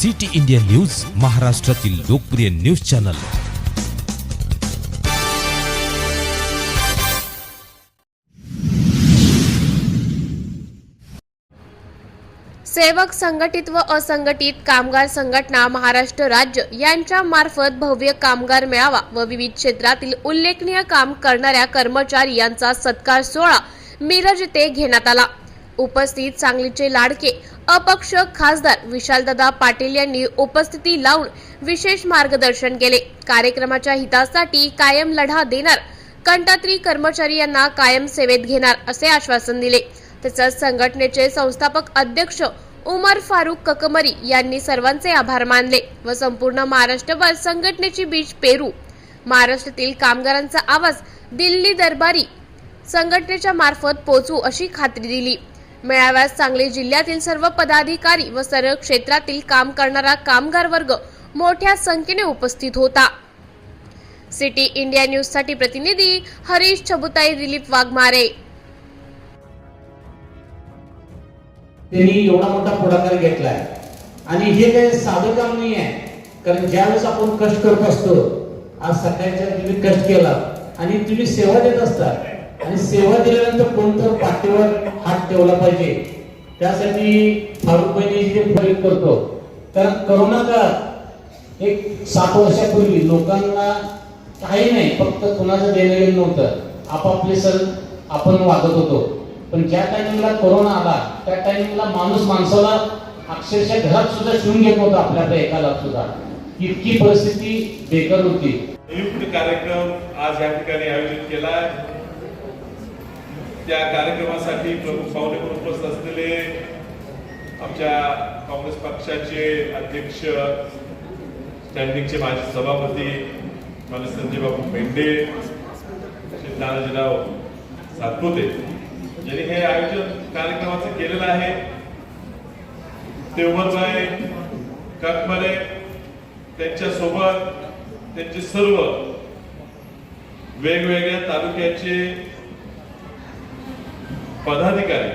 City India news, महाराष्ट्रातील लोकप्रिय news channel. सेवक संघटित व असंघटित कामगार संघटना महाराष्ट्र राज्य यांच्या मार्फत भव्य कामगार मेळावा व विविध क्षेत्रातील उल्लेखनीय काम करणाऱ्या कर्मचारी यांचा सत्कार सोहळा मिरज येथे घेण्यात आला। उपस्थित सांगलीचे लाडके अपक्ष खासदार विशालदादा पाटील यांनी उपस्थिती लावून विशेष मार्गदर्शन केले। कार्यक्रमाच्या हितासाठी कायम लढा देणार, कंत्राटी कर्मचारी यांना कायम सेवेत घेणार असे आश्वासन दिले। तसेच संघटनेचे संस्थापक अध्यक्ष उमर फारुक ककमरी यांनी सर्वांचे आभार मानले व संपूर्ण महाराष्ट्रभर संघटनेची बीज पेरू, महाराष्ट्रातील कामगारांचा आवाज दिल्ली दरबारी संघटनेच्या मार्फत पोहोचू अशी खात्री दिली। मेळाव्यात सांगली जिल्ह्यातील सर्व पदाधिकारी व सर्व क्षेत्रातील काम करणारा कामगार वर्ग मोठ्या संख्येने उपस्थित होता। सिटी इंडिया न्यूज साठी प्रतिनिधी हरीश छबुताई, दिलीप वाघमारे। त्यांनी एवढा मोठा पुढाकार घेतलाय आणि हे काही साधं काम नाही आहे, कारण ज्यावेळेस आपण कष्ट करत असतो, आज सकाळच्या तुम्ही कष्ट केला आणि तुम्ही सेवा देत असता आणि सेवा दिल्यानंतर कोणतर पाठीवर हात ठेवला पाहिजे, त्यासाठी फारुक भाईंनी जे प्रयोग करतो। कारण करोना काळात एक 7 वर्षापूर्वी लोकांना काही नाही, फक्त कुणाचं देणं घेणं नव्हतं, आपापले सण आपण वागत होतो। पण ज्या टाइमिंगला कोरोना आला त्या टाइमिंगला माणूस माणसाला अक्षरशः घरात सुद्धा शिवून घेत होता, आपल्या एकाला सुद्धा, इतकी परिस्थिती बेकार होती। संयुक्त कार्यक्रम आज या ठिकाणी आयोजित केला आहे। त्या कार्यक्रमासाठी प्रमुख पाहुणे म्हणून उपस्थित असलेले आमच्या काँग्रेस पक्षाचे अध्यक्ष, स्टँडिंगचे माजी सभापती माननीय संजय बाबू मेंढे, श्री तानाजीराव सातपुते ज्यांनी हे आयोजन कार्यक्रमाचं केलेलं आहे, ते उमरभाई ककमरे, त्यांच्या सोबत त्यांचे सर्व वेगवेगळ्या तालुक्याचे पदाधिकारी